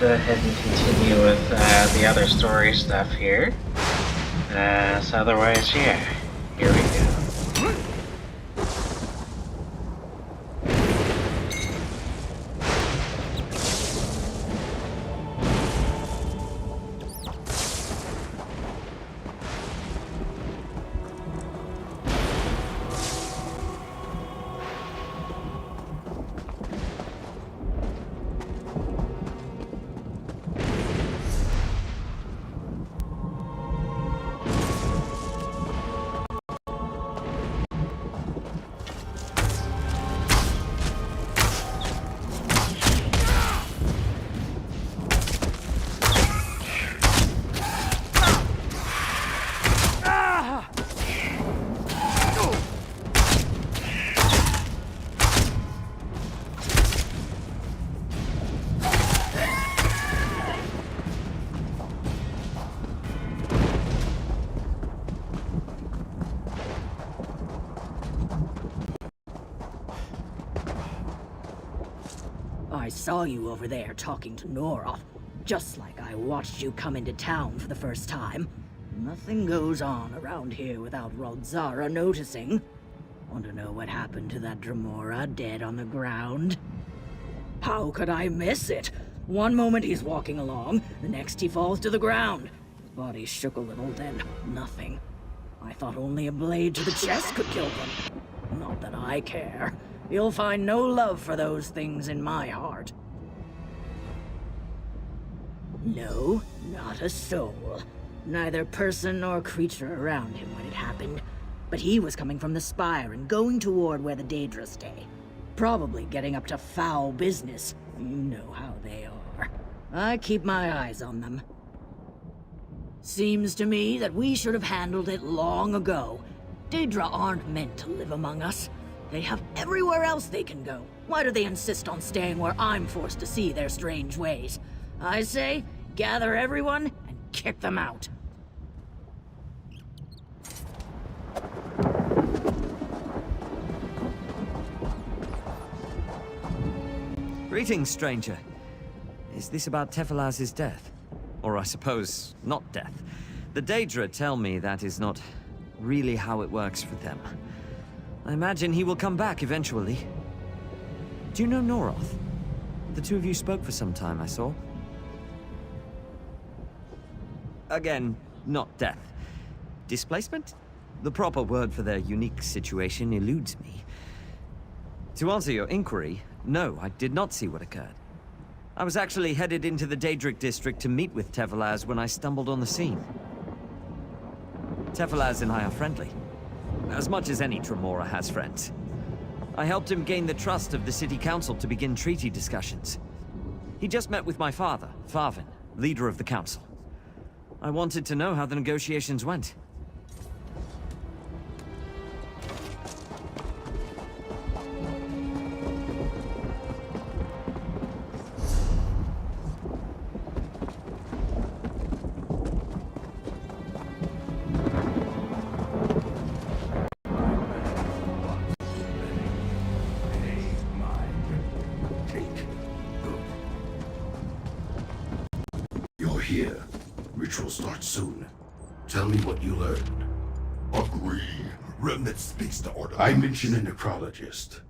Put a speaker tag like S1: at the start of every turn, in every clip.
S1: go ahead and continue with the other story stuff here. So otherwise, yeah, here we go.
S2: I saw you over there talking to Nora, just like I watched you come into town for the first time. Nothing goes on around here without Rodzara noticing. Want to know what happened to that Dremora dead on the ground? How could I miss it? One moment he's walking along, the next he falls to the ground. His body shook a little, then nothing. I thought only a blade to the chest could kill them. Not that I care. You'll find no love for those things in my heart. No, not a soul. Neither person nor creature around him when it happened. But he was coming from the spire and going toward where the Daedra stay. Probably getting up to foul business. You know how they are. I keep my eyes on them. Seems to me that we should have handled it long ago. Daedra aren't meant to live among us. They have everywhere else they can go. Why do they insist on staying where I'm forced to see their strange ways? I say, gather everyone and kick them out.
S3: Greetings, stranger. Is this about Tephalaz's death? Or I suppose, not death. The Daedra tell me that is not really how it works for them. I imagine he will come back eventually. Do you know Noroth? The two of you spoke for some time, I saw. Again, not death. Displacement? The proper word for their unique situation eludes me. To answer your inquiry, no, I did not see what occurred. I was actually headed into the Daedric district to meet with Tephalaz when I stumbled on the scene. Tephalaz and I are friendly. As much as any Dremora has friends. I helped him gain the trust of the city council to begin treaty discussions. He just met with my father, Farvin, leader of the council. I wanted to know how the negotiations went.
S4: Here. Ritual starts soon. Tell me what you learned.
S5: Agree. Remnant speaks to order.
S4: I mentioned a necrologist.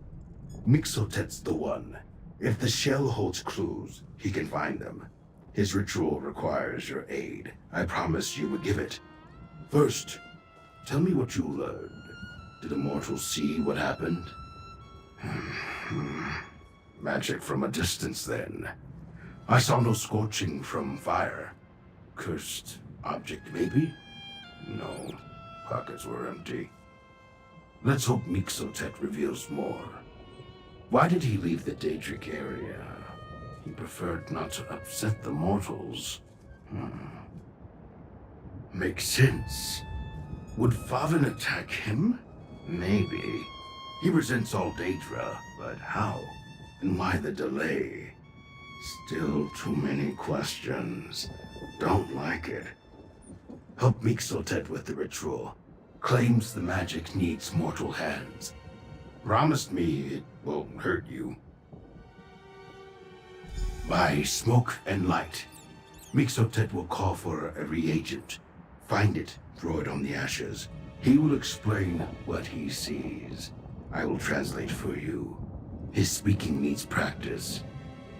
S4: Mixotet's the one. If the shell holds clues, he can find them. His ritual requires your aid. I promised you would give it. First, tell me what you learned. Did Immortals see what happened? Magic from a distance, then. I saw no scorching from fire. Cursed object, maybe? No. Pockets were empty. Let's hope Mixotet reveals more. Why did he leave the Daedric area? He preferred not to upset the mortals. Makes sense. Would Farvin attack him? Maybe. He resents all Daedra, but how? And why the delay? Still too many questions. Don't like it. Help Mixotet with the ritual. Claims the magic needs mortal hands. Promised me it won't hurt you. By smoke and light. Mixotet will call for a reagent. Find it, throw it on the ashes. He will explain what he sees. I will translate for you. His speaking needs practice.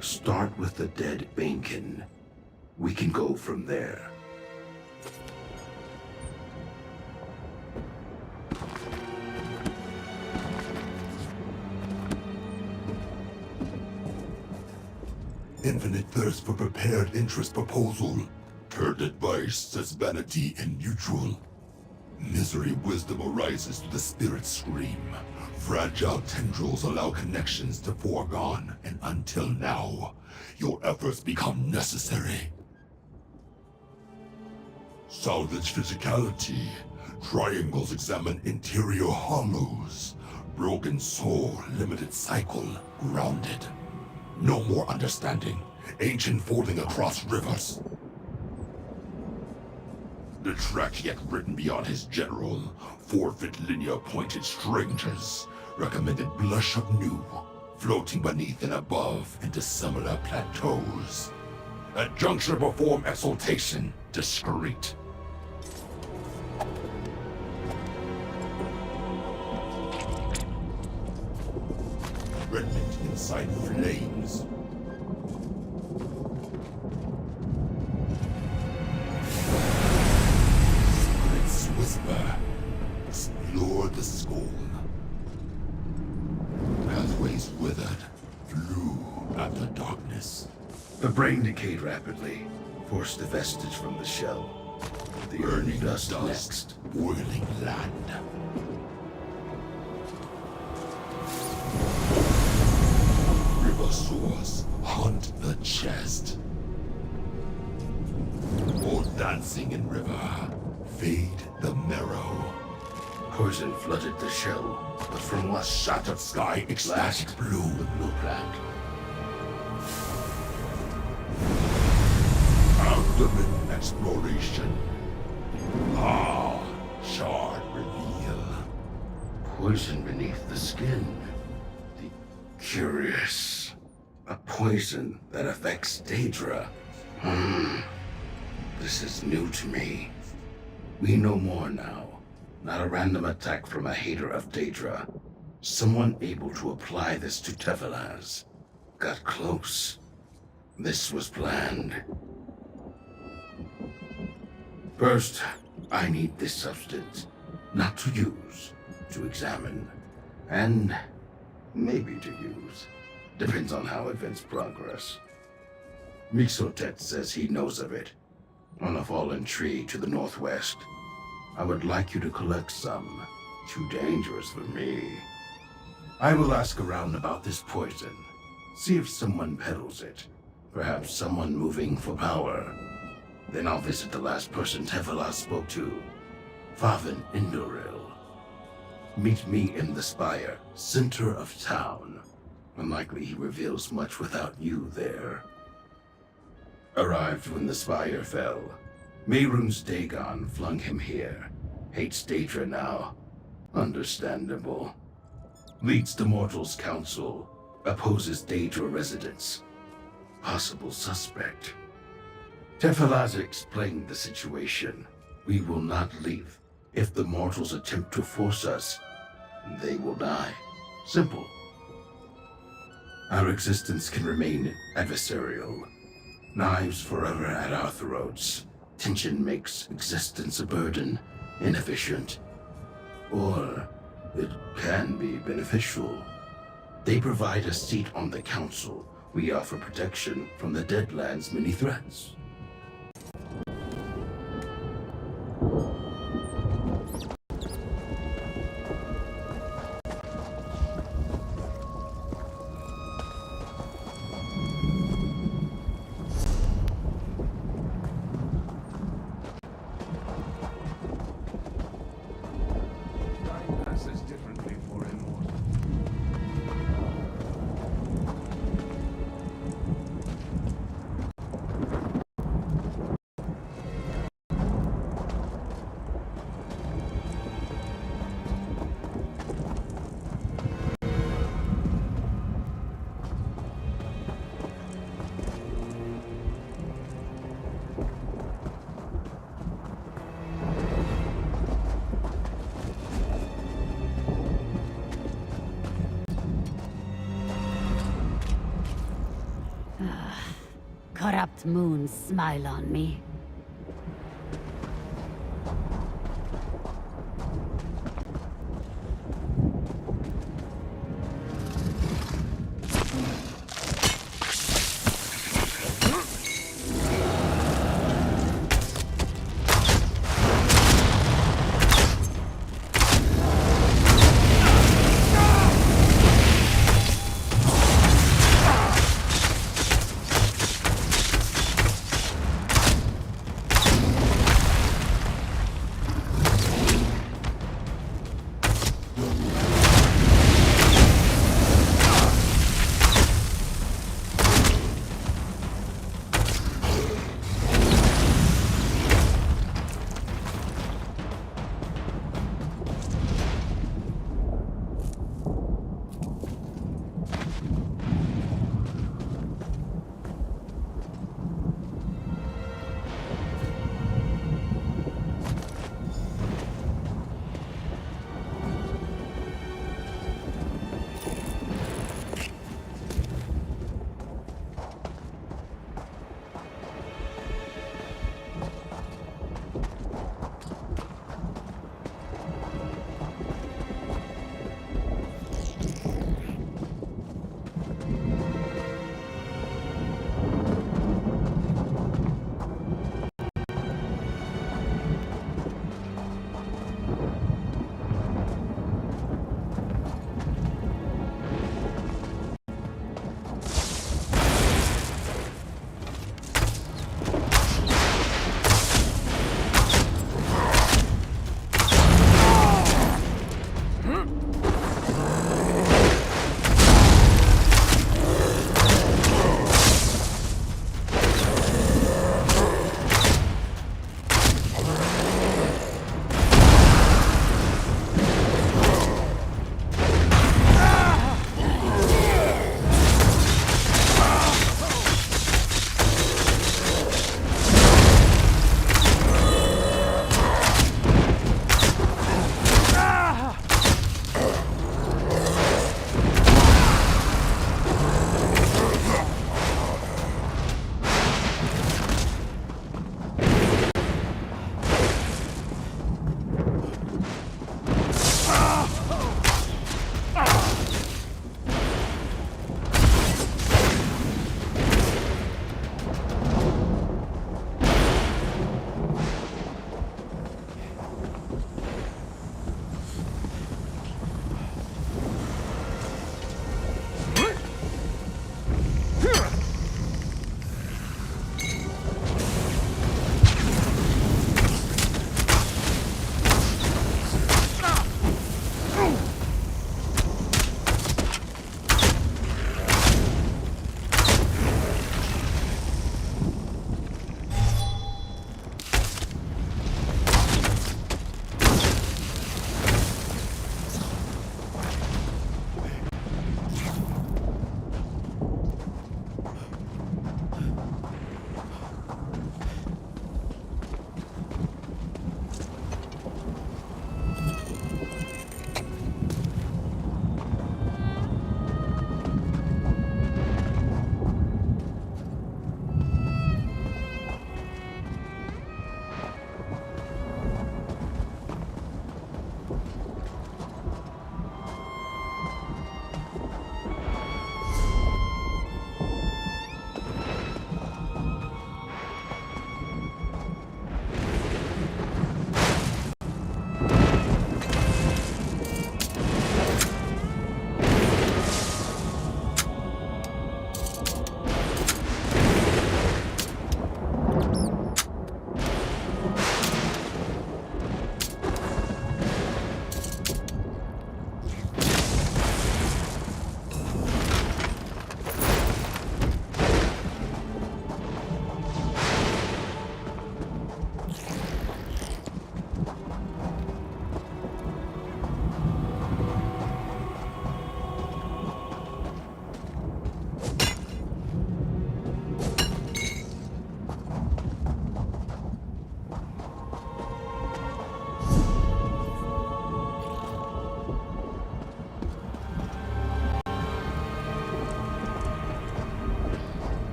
S4: Start with the dead Bainkin. We can go from there.
S5: Infinite thirst for prepared interest proposal. Turned advice says vanity and neutral. Misery wisdom arises to the spirit scream. Fragile tendrils allow connections to foregone, and until now, your efforts become necessary. Salvage physicality. Triangles examine interior hollows. Broken soul, limited cycle, grounded. No more understanding. Ancient folding across rivers. The track yet written beyond his general. Forfeit linear pointed strangers. Recommended blush of new. Floating beneath and above into similar plateaus. At juncture perform exaltation. Discreet. Remnant inside flames. Spirits whisper. Explore the skull. Pathways withered. Flew after darkness.
S4: The brain decayed rapidly. Forced the vestige from the shell. The
S5: Burning
S4: dust
S5: dust.
S4: next.
S5: Whirling land. River source. Hunt the chest. More dancing in river. Fade the marrow.
S4: Poison flooded the shell, but from what
S5: Shattered sky ecstatic blue.
S4: the blue plant.
S5: Abdomen exploration. Ah, shard reveal.
S4: Poison beneath the skin. The curious. A poison that affects Daedra. This is new to me. We know more now. Not a random attack from a hater of Daedra. Someone able to apply this to Tefilaz. Got close. This was planned. First, I need this substance. Not to use, to examine. And maybe to use. Depends on how events progress. Mixotet says he knows of it. On a fallen tree to the northwest. I would like you to collect some. Too dangerous for me. I will ask around about this poison. See if someone peddles it. Perhaps someone moving for power. Then I'll visit the last person Tefilaz spoke to. Favin Indoril. Meet me in the spire, center of town. Unlikely he reveals much without you there. Arrived when the spire fell. Mehrunes Dagon flung him here. Hates Daedra now. Understandable. Leads the Mortals Council. Opposes Daedra residents. Possible suspect. Tefilaz explained the situation. We will not leave. If the mortals attempt to force us, they will die. Simple. Our existence can remain adversarial. Knives forever at our throats. Tension makes existence a burden, inefficient. Or it can be beneficial. They provide a seat on the council. We offer protection from the Deadlands' many threats.
S6: corrupt moon smile on me.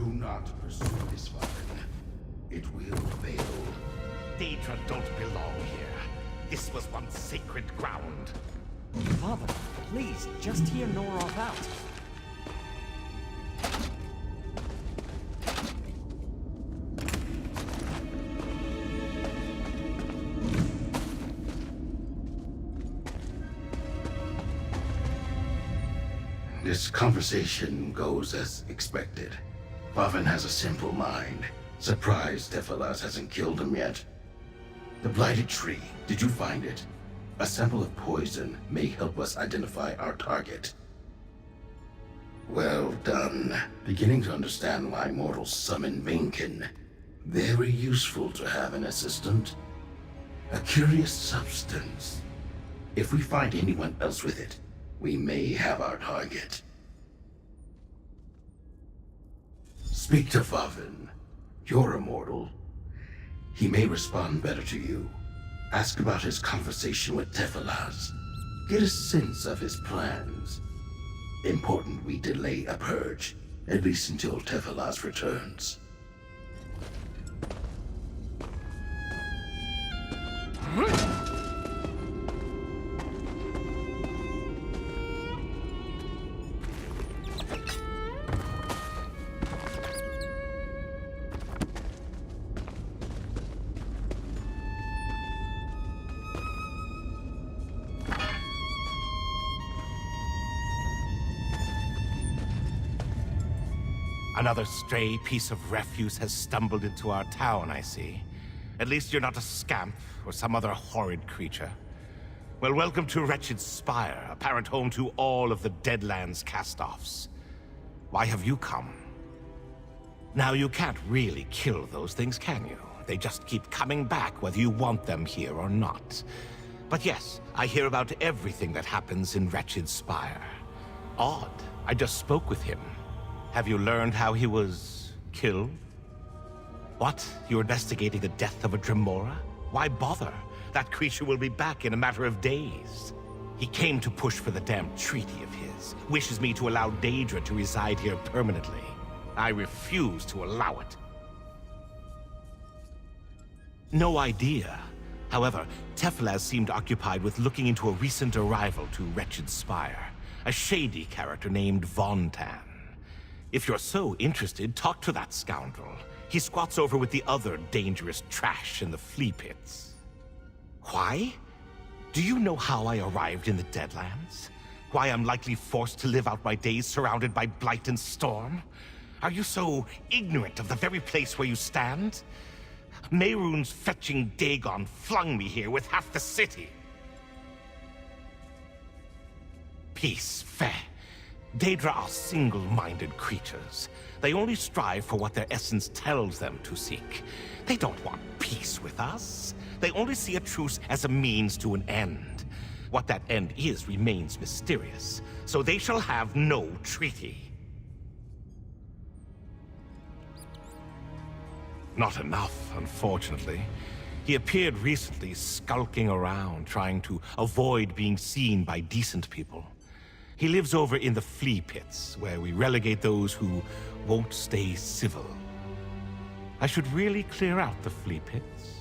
S4: Do not pursue this, Vavin. It will fail.
S7: Daedra don't belong here. This was once sacred ground.
S3: Father, please, just hear Noroth out.
S4: This conversation goes as expected. Vavin has a simple mind. Surprised Tephalas hasn't killed him yet. The Blighted Tree, did you find it? A sample of poison may help us identify our target. Well done. Beginning to understand why mortals summon Mainkin. Very useful to have an assistant. A curious substance. If we find anyone else with it, we may have our target. Speak to Vavin. You're immortal. He may respond better to you. Ask about his conversation with Tephalas. Get a sense of his plans. Important we delay a purge, at least until Tephalas returns.
S7: Another stray piece of refuse has stumbled into our town, I see. At least you're not a scamp or some other horrid creature. Well, welcome to Wretched Spire, apparent home to all of the Deadlands cast-offs. Why have you come? Now, you can't really kill those things, can you? They just keep coming back whether you want them here or not. But yes, I hear about everything that happens in Wretched Spire. Odd, I just spoke with him. Have you learned how he was killed? What? You're investigating the death of a Dremora? Why bother? That creature will be back in a matter of days. He came to push for the damn treaty of his. Wishes me to allow Daedra to reside here permanently. I refuse to allow it. No idea. However, Tephalas seemed occupied with looking into a recent arrival to Wretched Spire. A shady character named Vontan. If you're so interested, talk to that scoundrel. He squats over with the other dangerous trash in the flea pits. Why? Do you know how I arrived in the Deadlands? Why I'm likely forced to live out my days surrounded by blight and storm? Are you so ignorant of the very place where you stand? Mehrunes fetching Dagon flung me here with half the city. Peace, fair. Daedra are single-minded creatures. They only strive for what their essence tells them to seek. They don't want peace with us. They only see a truce as a means to an end. What that end is remains mysterious, so they shall have no treaty. Not enough, unfortunately. He appeared recently skulking around, trying to avoid being seen by decent people. He lives over in the flea pits, where we relegate those who won't stay civil. I should really clear out the flea pits.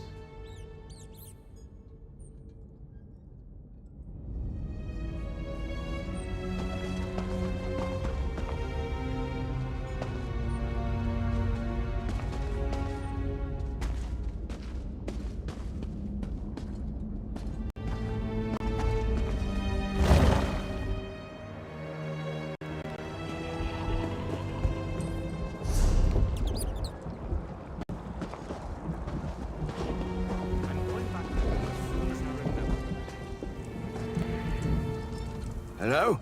S3: Hello?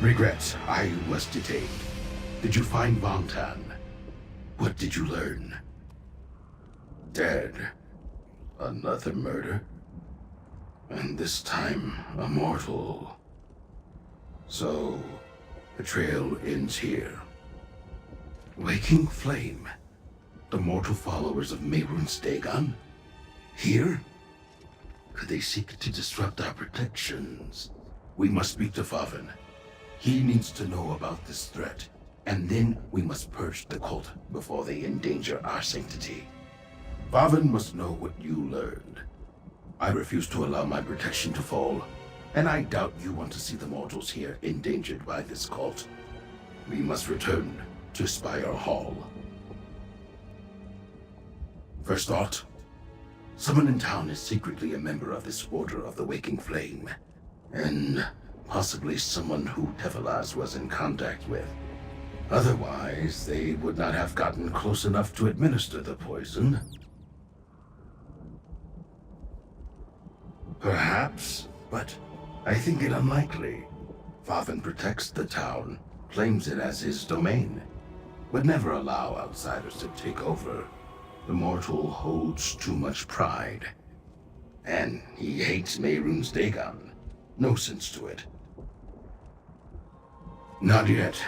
S4: Regrets, I was detained. Did you find Vontan? What did you learn? Dead. Another murder? And this time, a mortal. So, the trail ends here. Waking Flame? The mortal followers of Mehrunes Dagon? Here? Could they seek to disrupt our protections? We must speak to Faven. He needs to know about this threat, and then we must purge the cult before they endanger our sanctity. Faven must know what you learned. I refuse to allow my protection to fall, and I doubt you want to see the mortals here endangered by this cult. We must return to Spire Hall. First thought, someone in town is secretly a member of this Order of the Waking Flame, and possibly someone who Tephalaz was in contact with. Otherwise, they would not have gotten close enough to administer the poison. Perhaps, but I think it unlikely. Faven protects the town, claims it as his domain, would never allow outsiders to take over. The mortal holds too much pride. And he hates Mehrunes Dagon. No sense to it. Not yet,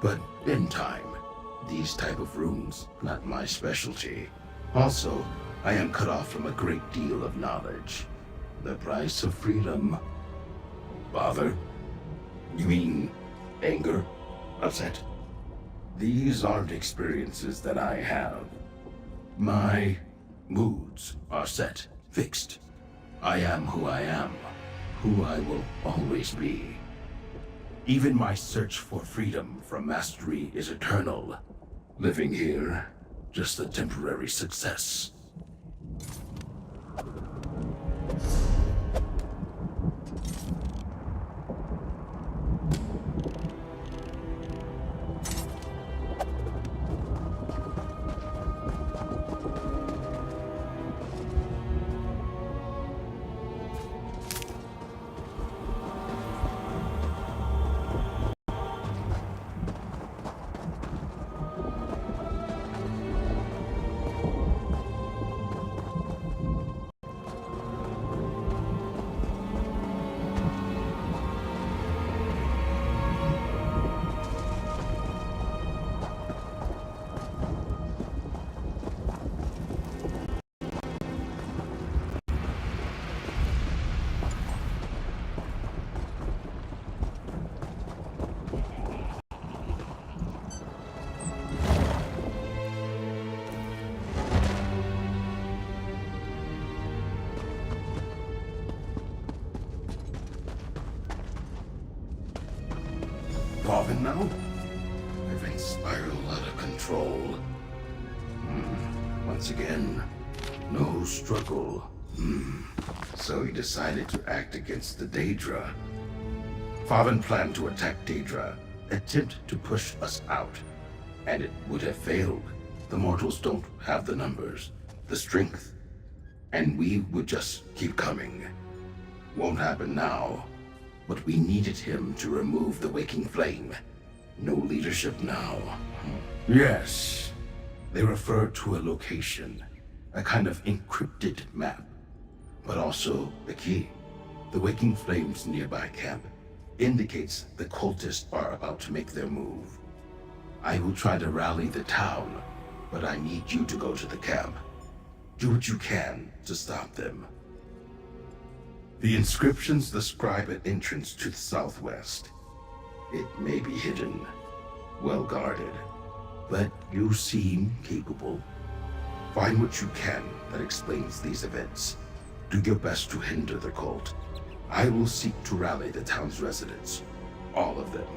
S4: but in time. These type of runes, not my specialty. Also, I am cut off from a great deal of knowledge. The price of freedom. Bother? You mean anger? Upset? These aren't experiences that I have. My moods are set, fixed. I am who I am, who I will always be. Even my search for freedom from mastery is eternal. Living here, just a temporary success. Faven now? Events spiral out of control. Once again, no struggle. So he decided to act against the Daedra. Faven planned to attack Daedra, attempt to push us out. And it would have failed. The mortals don't have the numbers, the strength. And we would just keep coming. Won't happen now. But we needed him to remove the Waking Flame. No leadership now. Yes. They refer to a location, a kind of encrypted map. But also the key. The Waking Flame's nearby camp indicates the cultists are about to make their move. I will try to rally the town, but I need you to go to the camp. Do what you can to stop them. The inscriptions describe an entrance to the southwest. It may be hidden, well guarded, but you seem capable. Find what you can that explains these events. Do your best to hinder the cult. I will seek to rally the town's residents, all of them.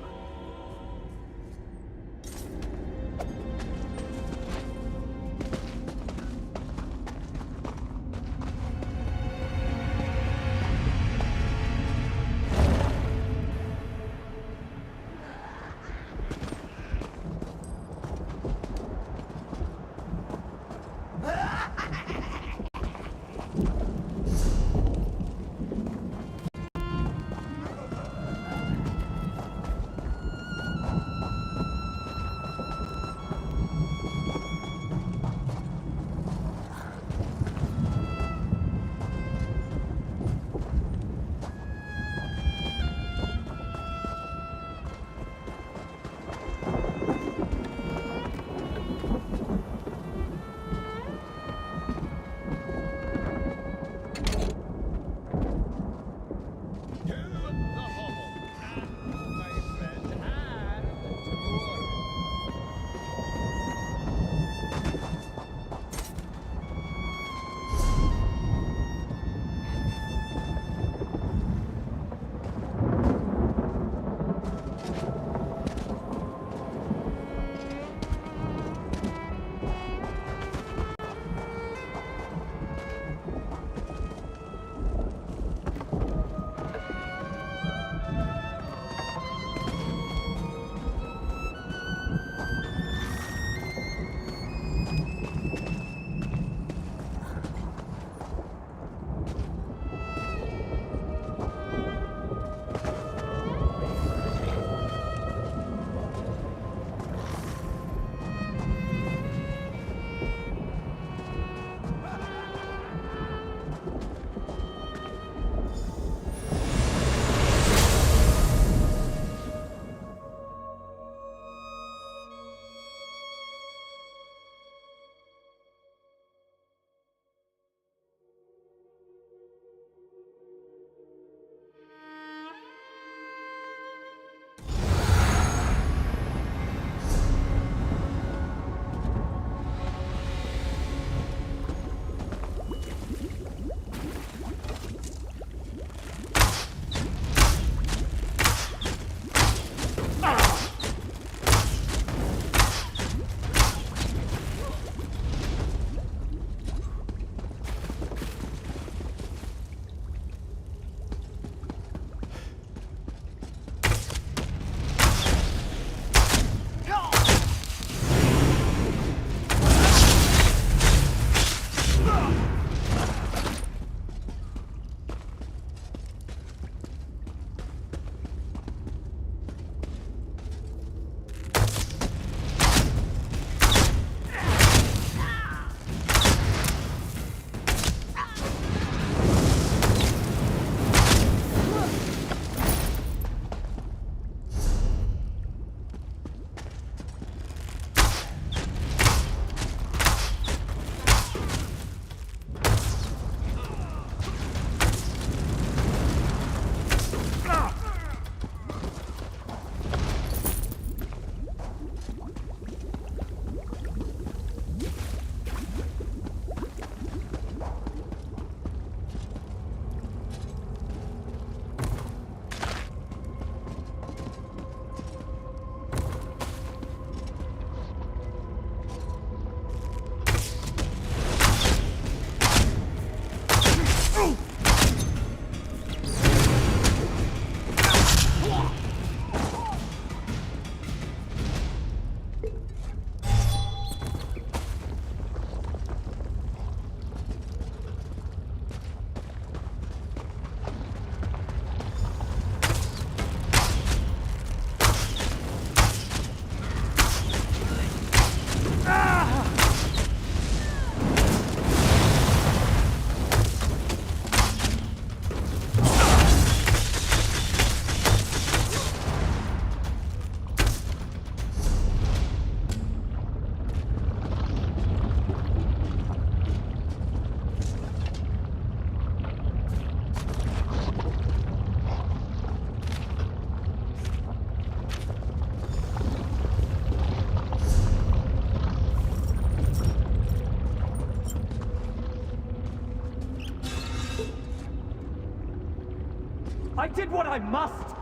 S3: I did what I must!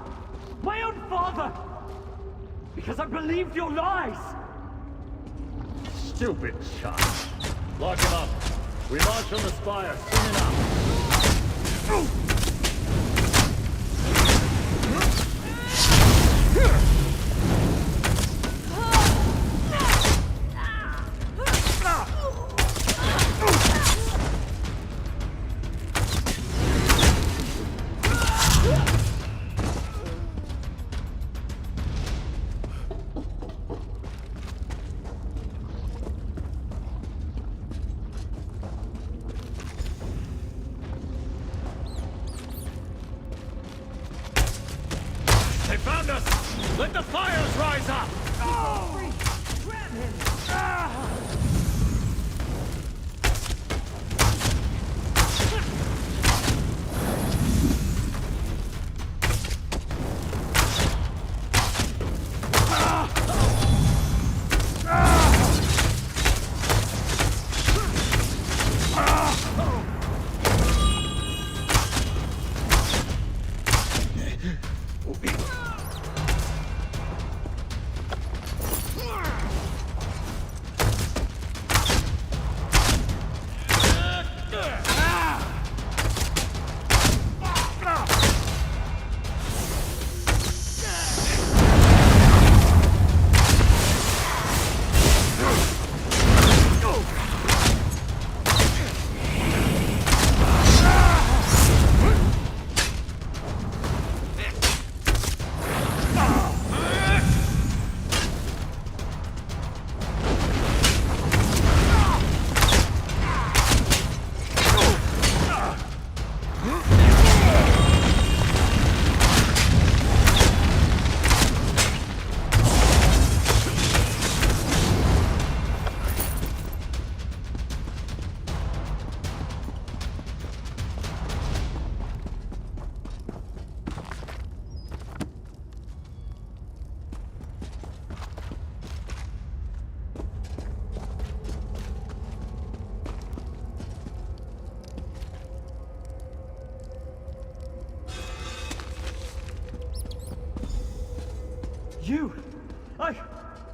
S3: My own father! Because I believed your lies!
S8: Stupid child. Lock him up. We march on the spire soon enough. They found us! Let the fires rise up!
S2: Grab him!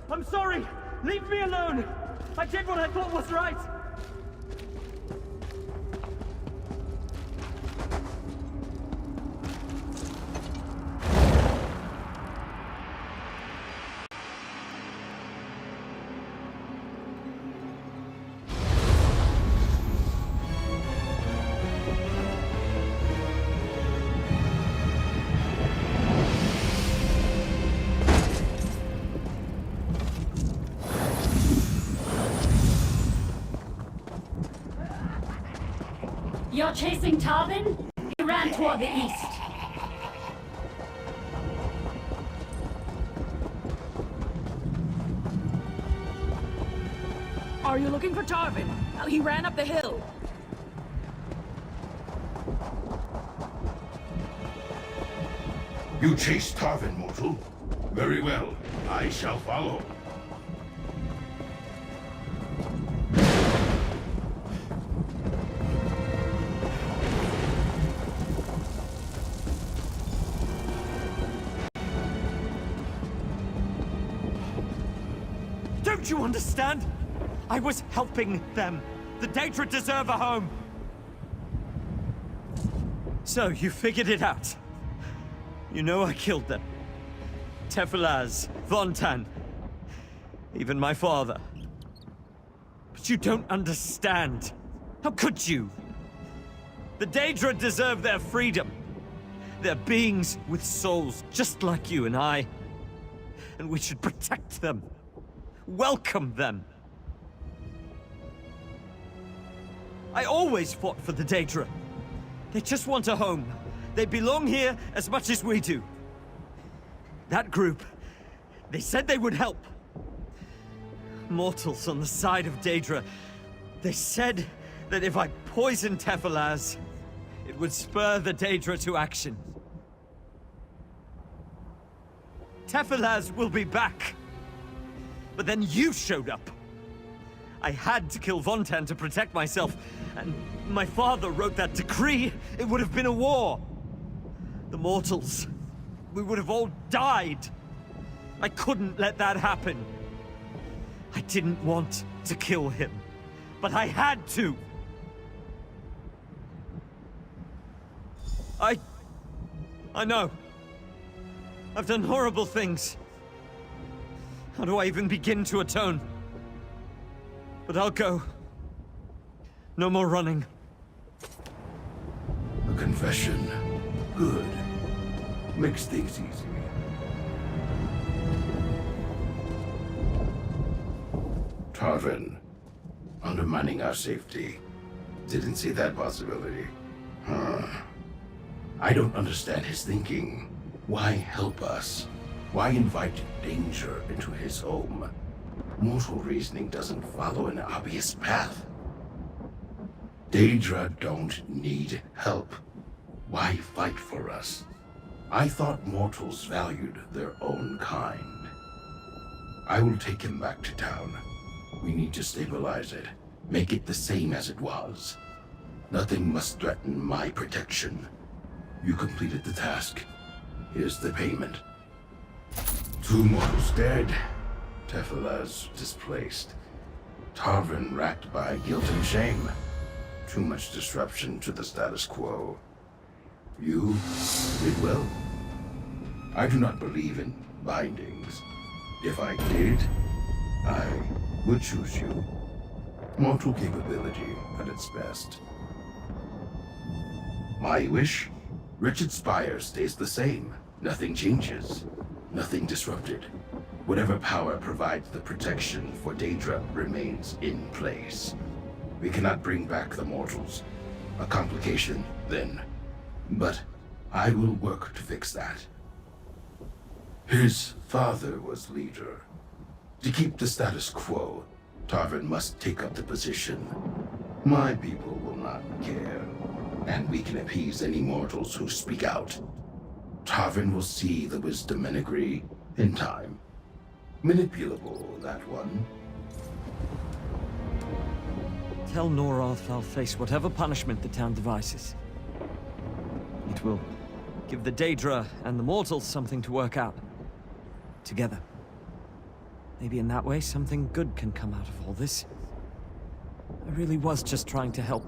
S3: I'm sorry! Leave me alone! I did what I thought was right!
S6: You're chasing Tarvin? He ran toward the east.
S2: Are you looking for Tarvin? He ran up the hill.
S4: You chased Tarvin, mortal? Very well. I shall follow.
S3: Don't you understand? I was helping them. The Daedra deserve a home. So, you figured it out. You know I killed them. Tefilaz, Vontan, even my father. But you don't understand. How could you? The Daedra deserve their freedom. They're beings with souls, just like you and I. And we should protect them. Welcome them. I always fought for the Daedra. They just want a home. They belong here as much as we do. That group, they said they would help. Mortals on the side of Daedra, they said that if I poisoned Tefilaz, it would spur the Daedra to action. Tefilaz will be back. But then you showed up. I had to kill Vontan to protect myself, and my father wrote that decree. It would have been a war. The mortals. We would have all died. I couldn't let that happen. I didn't want to kill him, but I had to. I know. I've done horrible things. How do I even begin to atone? But I'll go. No more running.
S4: A confession. Good. Makes things easy. Tarvin, undermining our safety. Didn't see that possibility. Huh. I don't understand his thinking. Why help us? Why invite danger into his home? Mortal reasoning doesn't follow an obvious path. Daedra don't need help. Why fight for us? I thought mortals valued their own kind. I will take him back to town. We need to stabilize it. Make it the same as it was. Nothing must threaten my protection. You completed the task. Here's the payment. 2 mortals dead. Tephalaz displaced. Tarvin racked by guilt and shame. Too much disruption to the status quo. You did well. I do not believe in bindings. If I did, I would choose you. Mortal capability at its best. My wish? Wretched Spire stays the same. Nothing changes. Nothing disrupted. Whatever power provides the protection for Daedra remains in place. We cannot bring back the mortals. A complication, then. But I will work to fix that. His father was leader. To keep the status quo, Tarvin must take up the position. My people will not care, and we can appease any mortals who speak out. Tarvin will see the wisdom and agree in time. Manipulable, that one.
S3: Tell Noroth I'll face whatever punishment the town devises. It will give the Daedra and the mortals something to work out. Together. Maybe in that way something good can come out of all this. I really was just trying to help.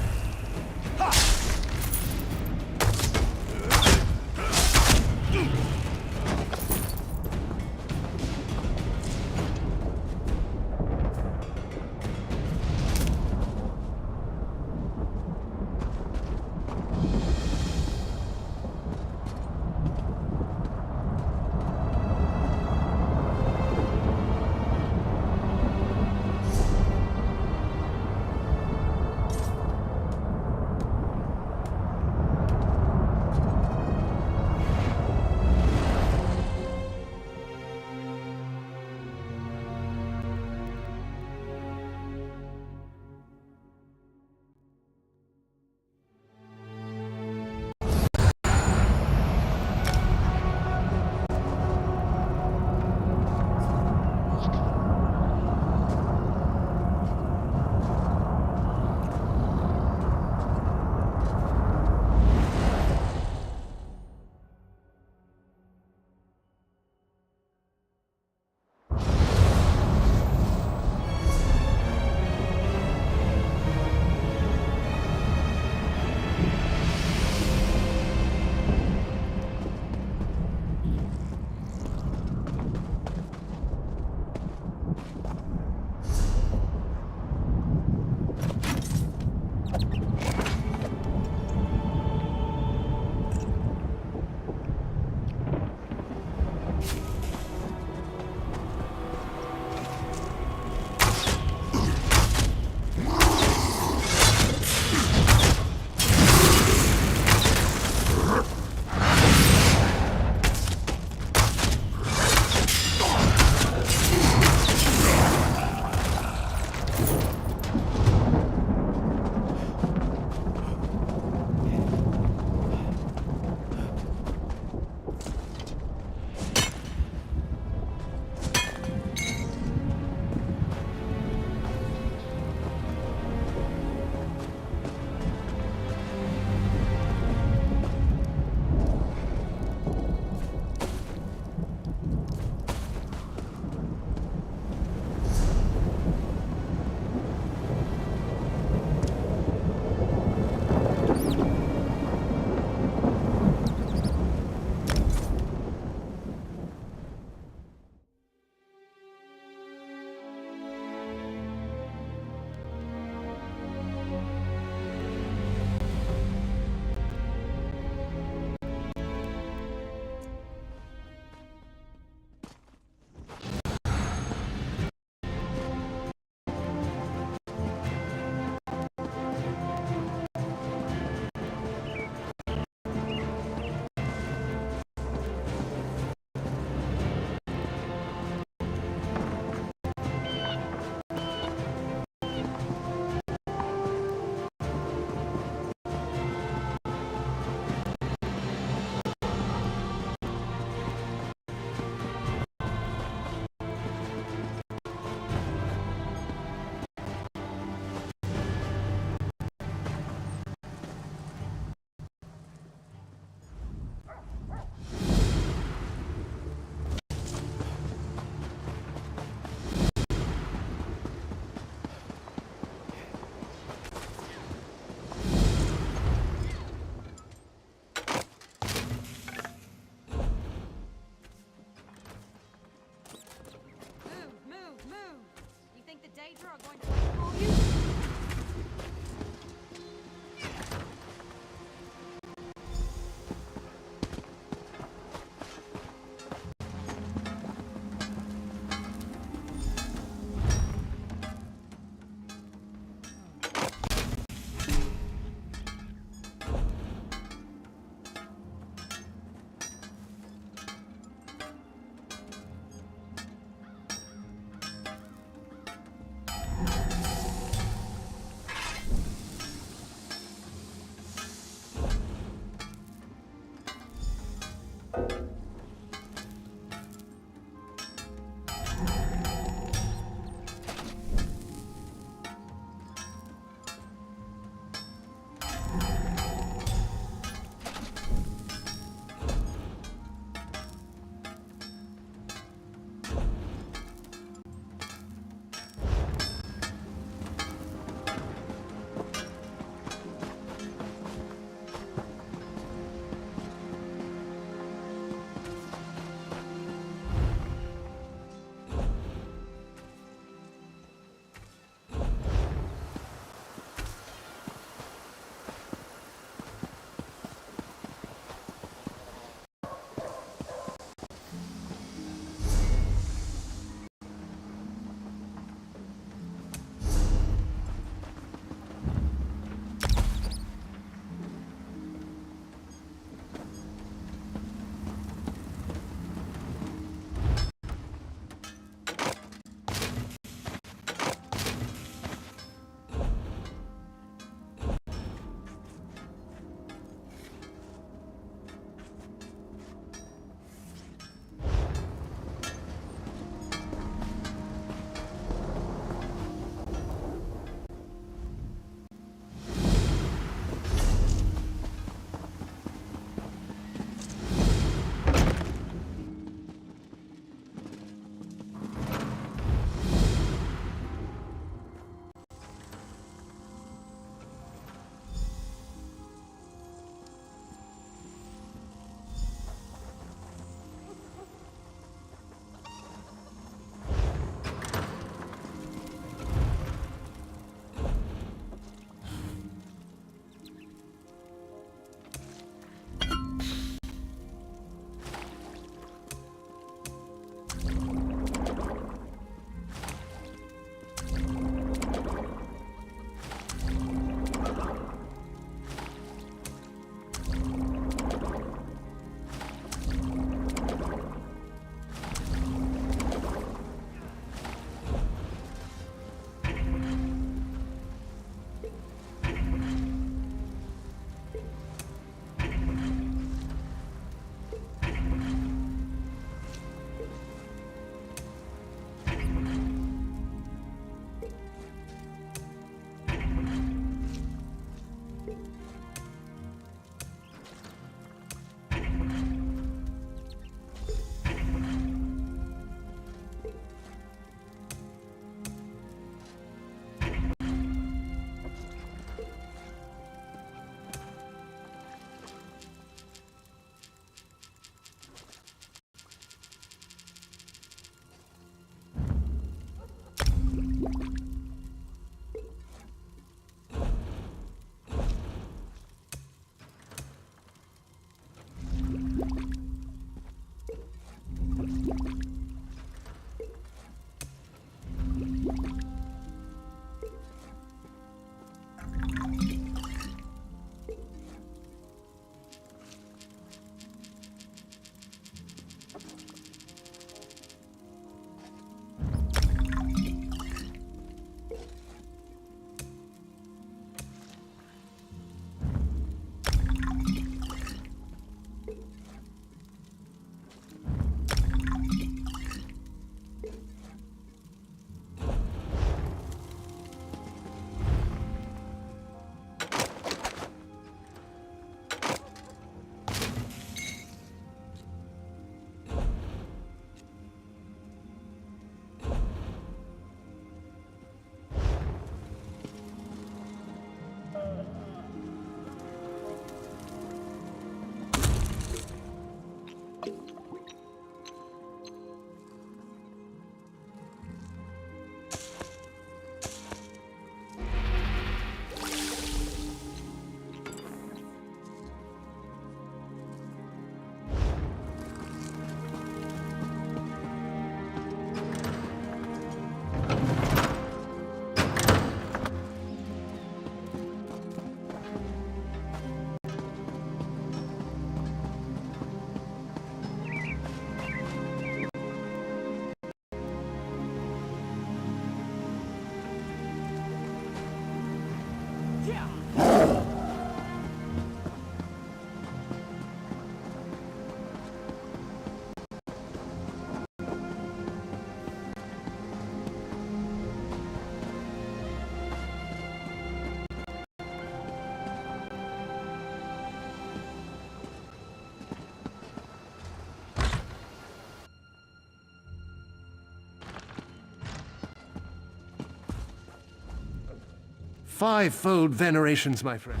S9: Fivefold venerations, my friend.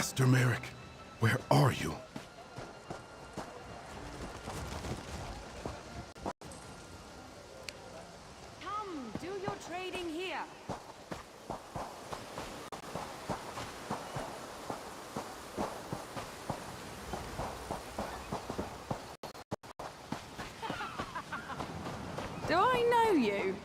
S9: Master Merrick, where are you?
S10: Come, do your trading here. Do I know you?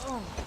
S3: Scatter!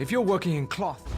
S9: If you're working in cloth...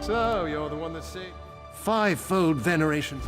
S9: So, you're the one that saved... Fivefold veneration.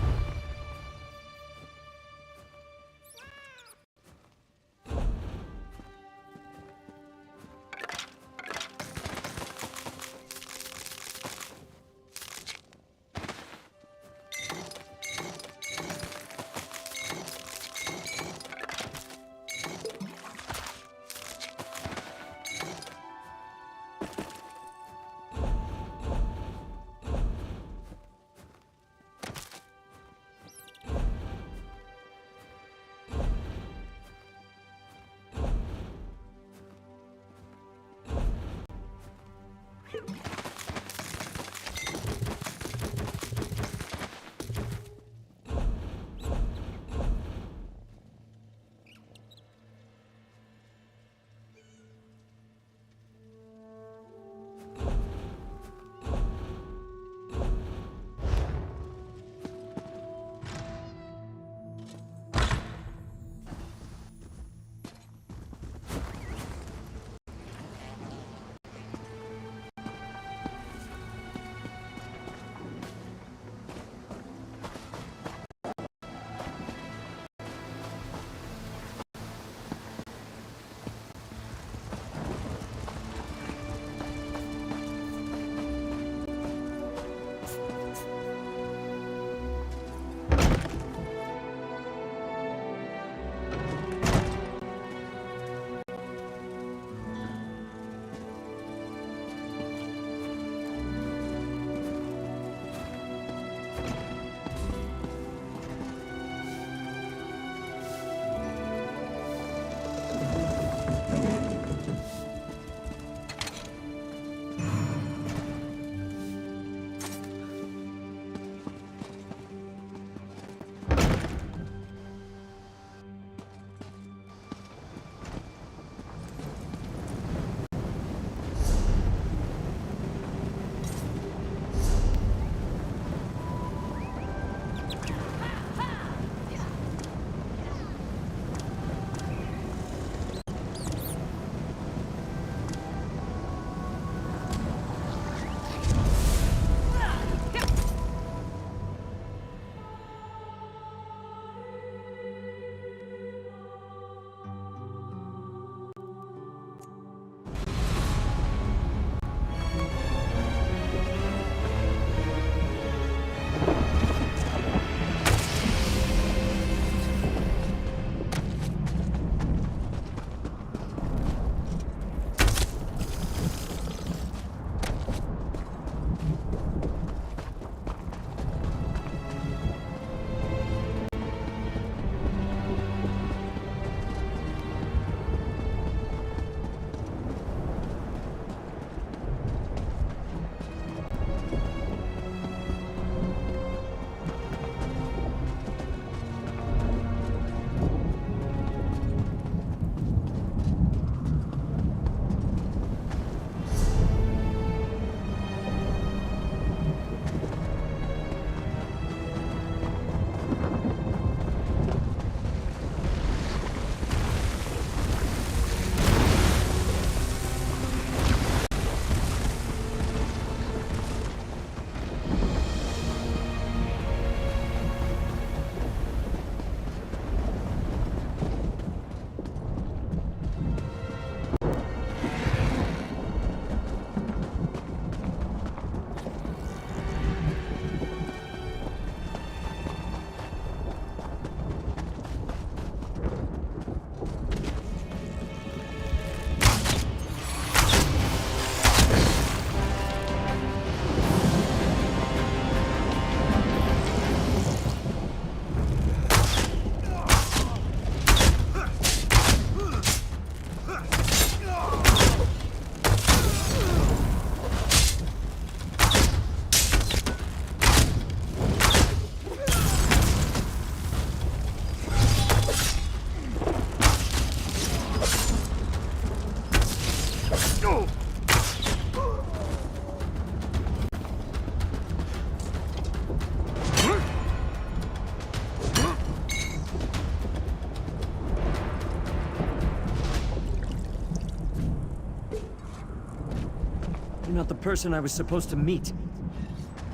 S3: not the person I was supposed to meet.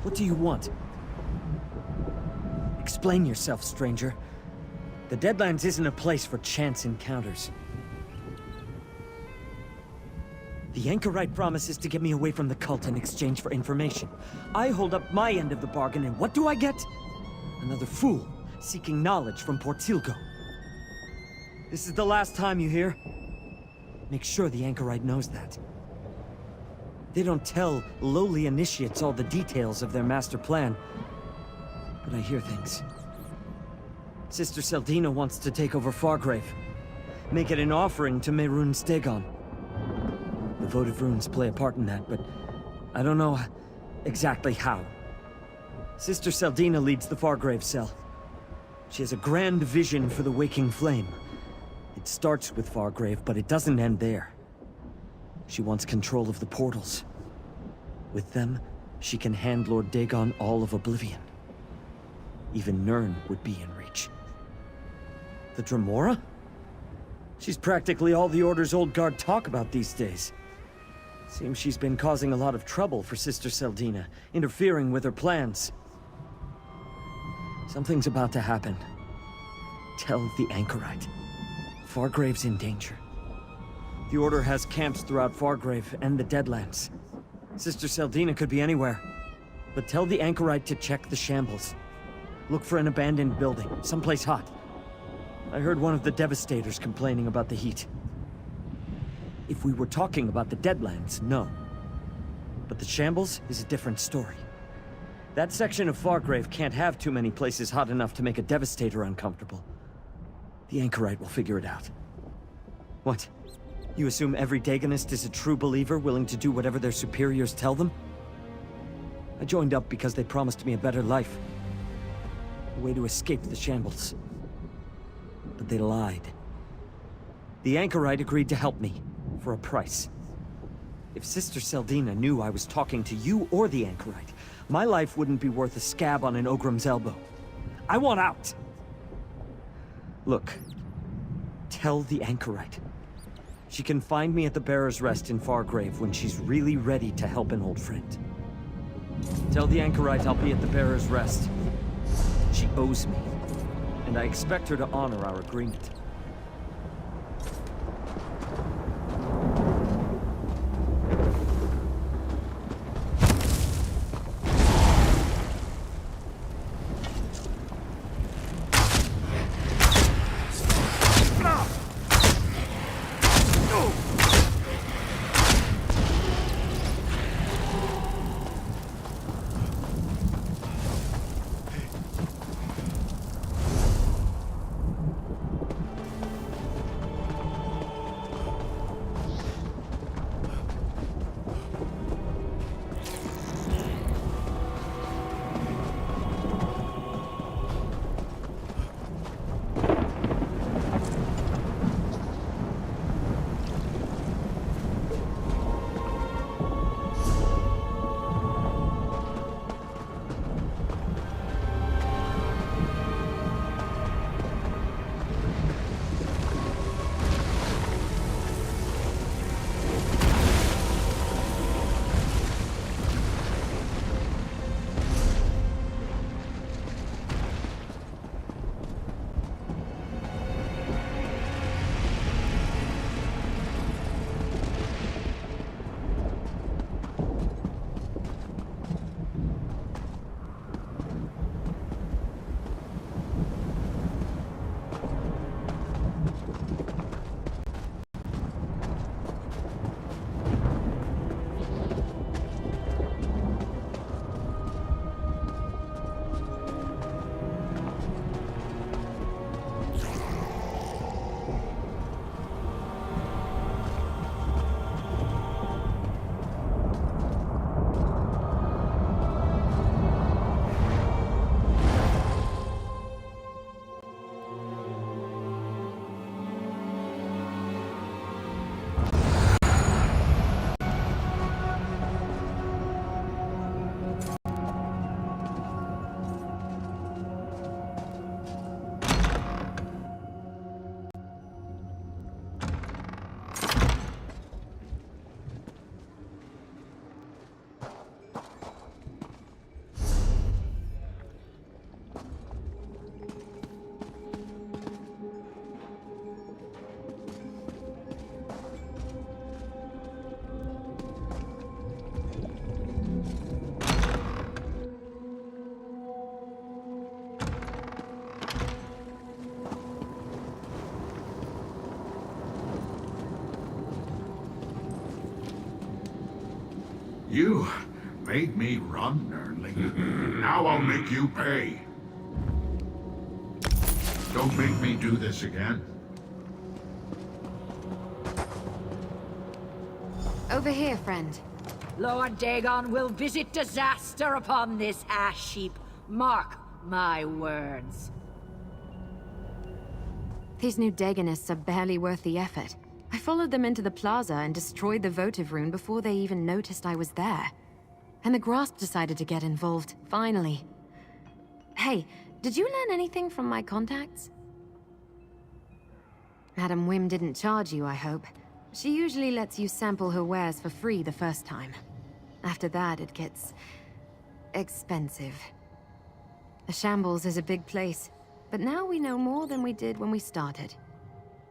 S3: What do you want? Explain yourself, stranger. The Deadlands isn't a place for chance encounters. The Anchorite promises to get me away from the cult in exchange for information. I hold up my end of the bargain, and what do I get? Another fool seeking knowledge from Portilgo. This is the last time, you hear? Make sure the Anchorite knows that. They don't tell lowly initiates all the details of their master plan, but I hear things. Sister Seldina wants to take over Fargrave, make it an offering to Mehrunes Dagon. The votive runes play a part in that, but I don't know exactly how. Sister Seldina leads the Fargrave cell. She has a grand vision for the Waking Flame. It starts with Fargrave, but it doesn't end there. She wants control of the portals. With them, she can hand Lord Dagon all of Oblivion. Even Nirn would be in reach. The Dremora? She's practically all the Order's old guard talk about these days. Seems she's been causing a lot of trouble for Sister Seldina, interfering with her plans. Something's about to happen. Tell the Anchorite. Fargrave's in danger. The Order has camps throughout Fargrave and the Deadlands. Sister Seldina could be anywhere. But tell the Anchorite to check the shambles. Look for an abandoned building, someplace hot. I heard one of the Devastators complaining about the heat. If we were talking about the Deadlands, no. But the shambles is a different story. That section of Fargrave can't have too many places hot enough to make a Devastator uncomfortable. The Anchorite will figure it out. What? You assume every Dagonist is a true believer, willing to do whatever their superiors tell them? I joined up because they promised me a better life. A way to escape the shambles. But they lied. The Anchorite agreed to help me, for a price. If Sister Seldina knew I was talking to you or the Anchorite, my life wouldn't be worth a scab on an Ogrim's elbow. I want out! Look, tell the Anchorite. She can find me at the Bearer's Rest in Fargrave when she's really ready to help an old friend. Tell the Anchorite I'll be at the Bearer's Rest. She owes me, and I expect her to honor our agreement.
S4: You made me run, Nernling. Now I'll make you pay. Don't make me do this again.
S10: Over here, friend.
S2: Lord Dagon will visit disaster upon this ash heap. Mark my words.
S10: These new Dagonists are barely worth the effort. I followed them into the plaza and destroyed the votive rune before they even noticed I was there. And the Grasp decided to get involved, finally. Hey, did you learn anything from my contacts? Madam Wim didn't charge you, I hope. She usually lets you sample her wares for free the first time. After that, it gets expensive. The Shambles is a big place, but now we know more than we did when we started.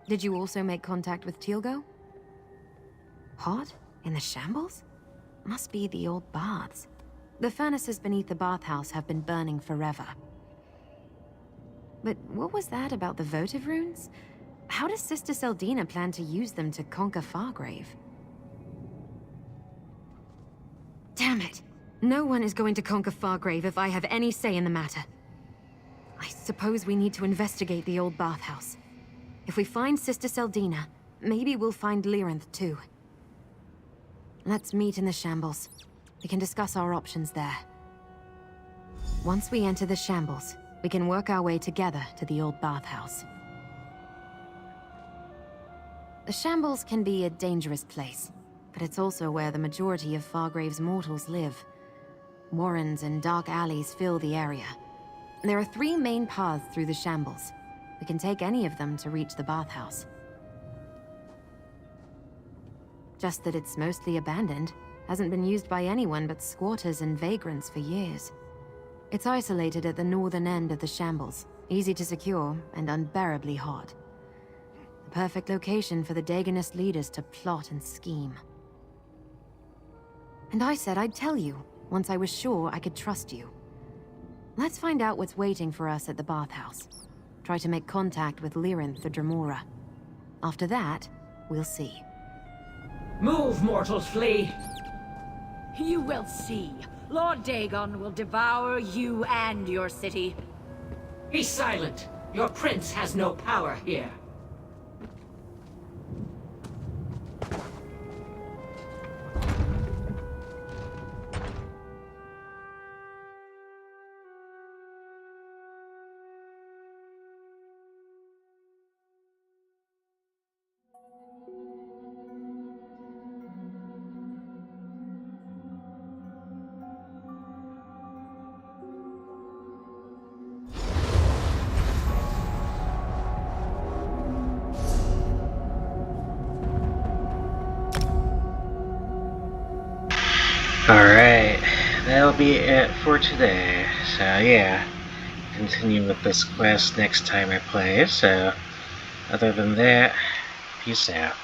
S10: Did you also make contact with Teal'co? Hot? In the Shambles? Must be the old baths. The furnaces beneath the bathhouse have been burning forever. But what was that about the votive runes? How does Sister Seldina plan to use them to conquer Fargrave? Damn it! No one is going to conquer Fargrave if I have any say in the matter. I suppose we need to investigate the old bathhouse. If we find Sister Seldina, maybe we'll find Lyranth too. Let's meet in the Shambles. We can discuss our options there. Once we enter the Shambles, we can work our way together to the old bathhouse. The Shambles can be a dangerous place, but it's also where the majority of Fargrave's mortals live. Warrens and dark alleys fill the area. There are 3 main paths through the Shambles. We can take any of them to reach the bathhouse. Just that it's mostly abandoned, hasn't been used by anyone but squatters and vagrants for years. It's isolated at the northern end of the Shambles, easy to secure and unbearably hot. The perfect location for the Dagonist leaders to plot and scheme. And I said I'd tell you, once I was sure I could trust you. Let's find out what's waiting for us at the bathhouse. Try to make contact with Lyranth or Dremora. After that, we'll see.
S2: Move, mortals, flee! You will see. Lord Dagon will devour you and your city.
S11: Be silent! Your prince has no power here.
S1: Alright, that'll be it for today. So yeah, continue with this quest next time I play. So other than that, peace out.